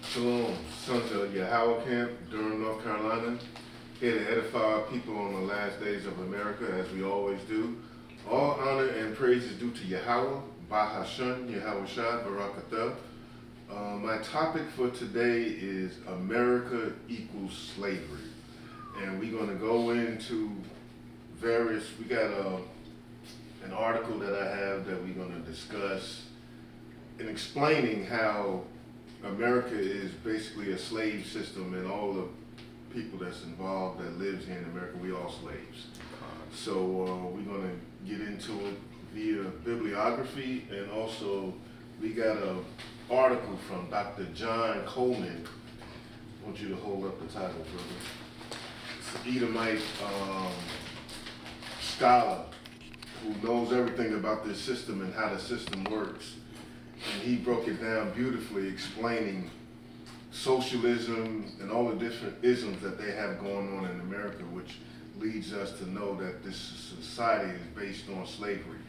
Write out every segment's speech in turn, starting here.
Shalom, sons of Yahweh Camp, Durham, North Carolina. Here to edify our people on the last days of America, as we always do. All honor and praise is due to Yahweh, Bahashem, Yahweh Shad, Barakatah. My topic for today is America equals slavery. And we're going to go into we got an article that I have that we're going to discuss in explaining how America is basically a slave system, and all the people that's involved that lives here in America, we all slaves. So we're gonna get into it via bibliography, and also we got an article from Dr. John Coleman. I want you to hold up the title, brother. It's an Edomite scholar who knows everything about this system and how the system works. And he broke it down beautifully, explaining socialism and all the different isms that they have going on in America, which leads us to know that this society is based on slavery.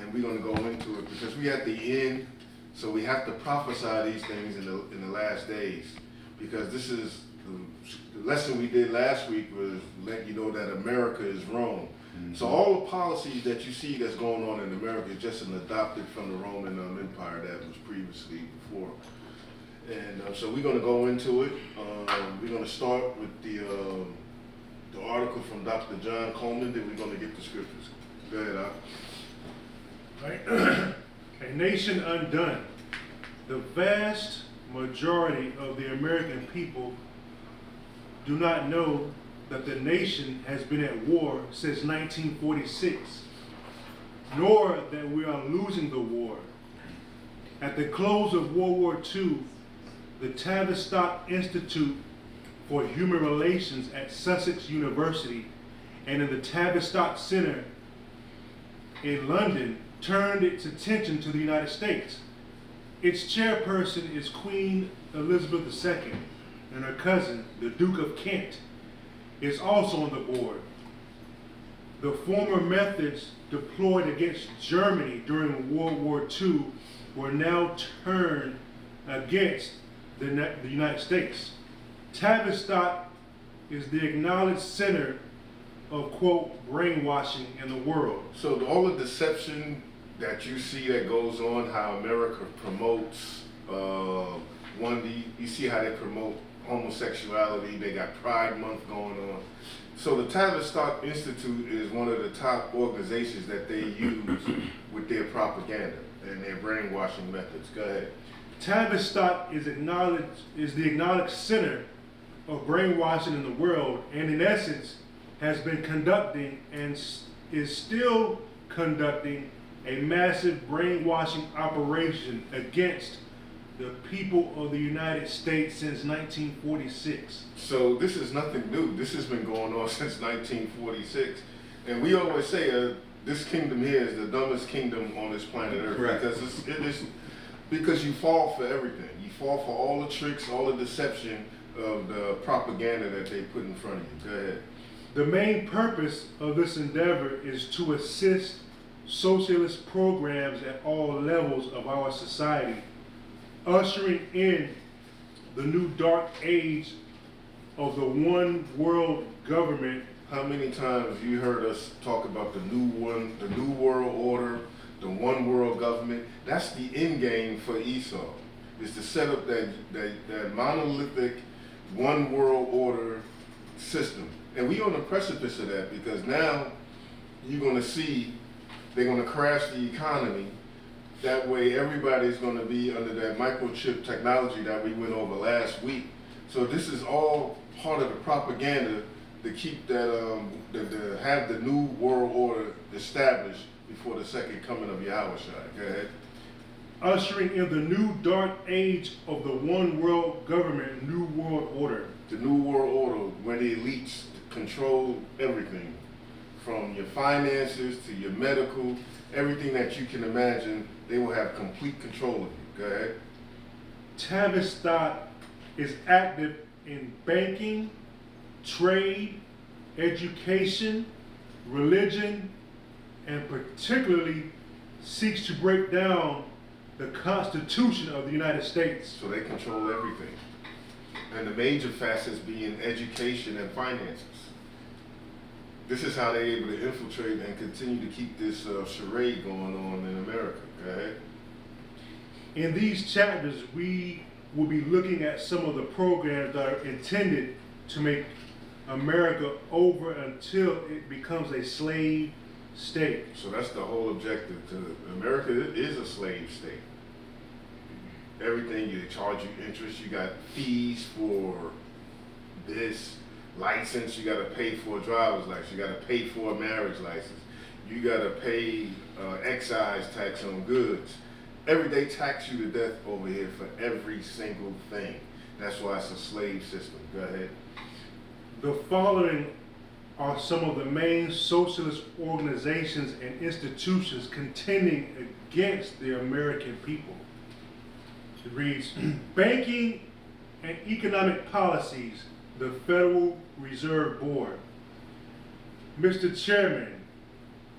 And we're going to go into it because we're at the end, so we have to prophesy these things in the last days. Because this is the lesson we did last week was letting you know that America is Rome. So all the policies that you see that's going on in America is just an adopted from the Roman Empire that was previously before. And so we're going to go into it. We're going to start with the article from Dr. John Coleman, then we're going to get the scriptures. Go ahead, Al. Right. A nation undone. The vast majority of the American people do not know that the nation has been at war since 1946, nor that we are losing the war. At the close of World War II, the Tavistock Institute for Human Relations at Sussex University and in the Tavistock Center in London turned its attention to the United States. Its chairperson is Queen Elizabeth II, and her cousin, the Duke of Kent, is also on the board. The former methods deployed against Germany during World War II were now turned against the United States. Tavistock is the acknowledged center of, quote, brainwashing in the world. So all the deception that you see that goes on, how America promotes, you see how they promote homosexuality, they got Pride Month going on. So the Tavistock Institute is one of the top organizations that they use with their propaganda and their brainwashing methods. Go ahead. Tavistock is the acknowledged center of brainwashing in the world, and in essence has been conducting and is still conducting a massive brainwashing operation against the people of the United States since 1946. So this is nothing new. This has been going on since 1946. And we always say this kingdom here is the dumbest kingdom on this planet Earth. Correct. Because because you fall for everything. You fall for all the tricks, all the deception of the propaganda that they put in front of you. Go ahead. The main purpose of this endeavor is to assist socialist programs at all levels of our society, ushering in the new dark age of the one world government. How many times you heard us talk about the new world order, the one world government? That's the end game for Esau, is to set up that monolithic one world order system. And we on the precipice of that, because now you're going to see they're going to crash the economy. That way everybody's going to be under that microchip technology that we went over last week. So this is all part of the propaganda to keep that, to have the new world order established before the second coming of Yahweh. Go ahead. Ushering in the new dark age of the one world government, new world order. The new world order, where the elites control everything, from your finances to your medical, everything that you can imagine, they will have complete control of you. Go ahead. Tavistock is active in banking, trade, education, religion, and particularly seeks to break down the Constitution of the United States. So they control everything. And the major facets being education and finances. This is how they're able to infiltrate and continue to keep this charade going on in America. Go ahead. In these chapters, we will be looking at some of the programs that are intended to make America over until it becomes a slave state. So that's the whole objective. America is a slave state. Everything, they charge you interest, you got fees for this license, you got to pay for a driver's license, you got to pay for a marriage license, you got to pay excise tax on goods. They tax you to death over here for every single thing. That's why it's a slave system. Go ahead. The following are some of the main socialist organizations and institutions contending against the American people. It reads, Banking and Economic Policies, the Federal Reserve Board. Mr. Chairman,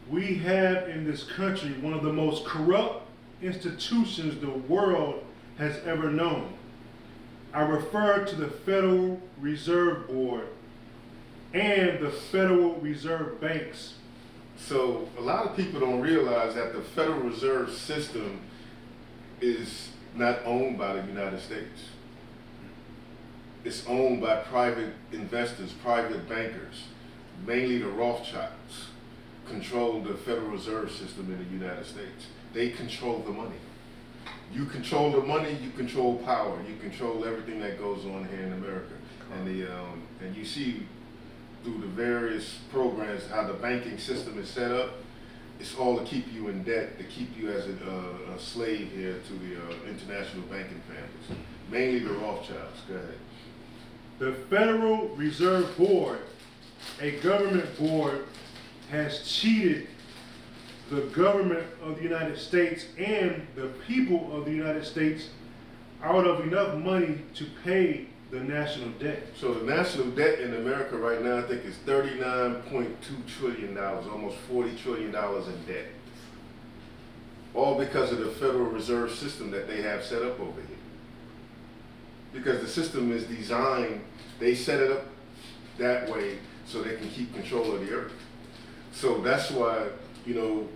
we have in this country one of the most corrupt institutions the world has ever known. I refer to the Federal Reserve Board and the Federal Reserve Banks. So a lot of people don't realize that the Federal Reserve System is not owned by the United States. It's owned by private investors, private bankers, mainly the Rothschilds, control the Federal Reserve System in the United States. They control the money. You control the money, you control power, you control everything that goes on here in America. And you see through the various programs how the banking system is set up. It's all to keep you in debt, to keep you as a slave here to the international banking families, mainly the Rothschilds. Go ahead. The Federal Reserve Board, a government board, has cheated the government of the United States and the people of the United States out of enough money to pay the national debt. So the national debt in America right now, I think, is $39.2 trillion, almost $40 trillion in debt. All because of the Federal Reserve System that they have set up over here. Because the system is designed, they set it up that way so they can keep control of the earth. So that's why, when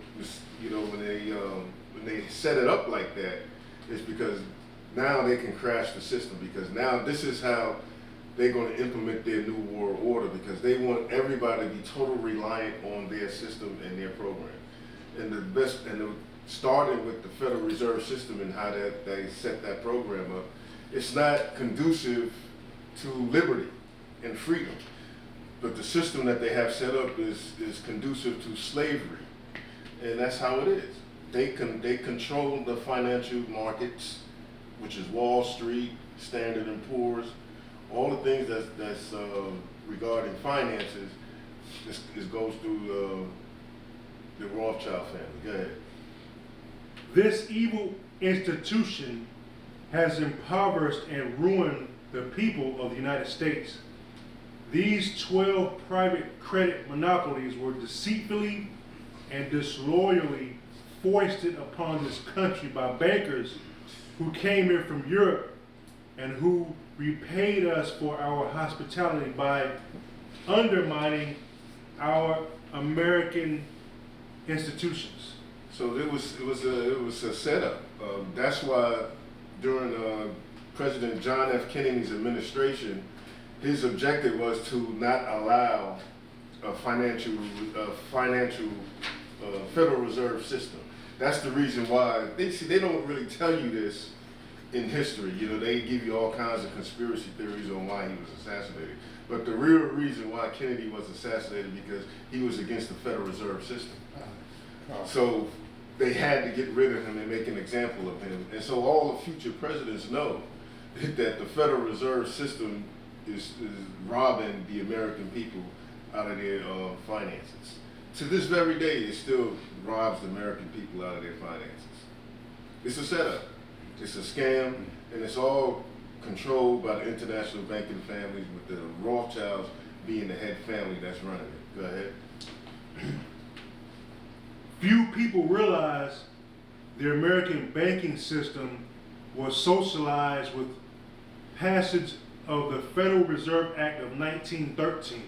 they set it up like that, it's because now they can crash the system, because now this is how they're going to implement their new world order, because they want everybody to be totally reliant on their system and their program. And starting with the Federal Reserve System and how they set that program up, it's not conducive to liberty and freedom. But the system that they have set up is conducive to slavery. And that's how it is. They control the financial markets, which is Wall Street, Standard & Poor's, all the things that's regarding finances. This goes through the Rothschild family. Go ahead. This evil institution has impoverished and ruined the people of the United States. These 12 private credit monopolies were deceitfully and disloyally foisted upon this country by bankers who came in from Europe and who repaid us for our hospitality by undermining our American institutions. So it was a setup. That's why during President John F. Kennedy's administration, his objective was to not allow a financial Federal Reserve System. That's the reason why they don't really tell you this in history. They give you all kinds of conspiracy theories on why he was assassinated. But the real reason why Kennedy was assassinated because he was against the Federal Reserve System. So they had to get rid of him and make an example of him. And so all the future presidents know that the Federal Reserve System is robbing the American people out of their finances. To this very day, it still robs the American people out of their finances. It's a setup. It's a scam, and it's all controlled by the international banking families, with the Rothschilds being the head family that's running it. Go ahead. Few people realize the American banking system was socialized with passage of the Federal Reserve Act of 1913.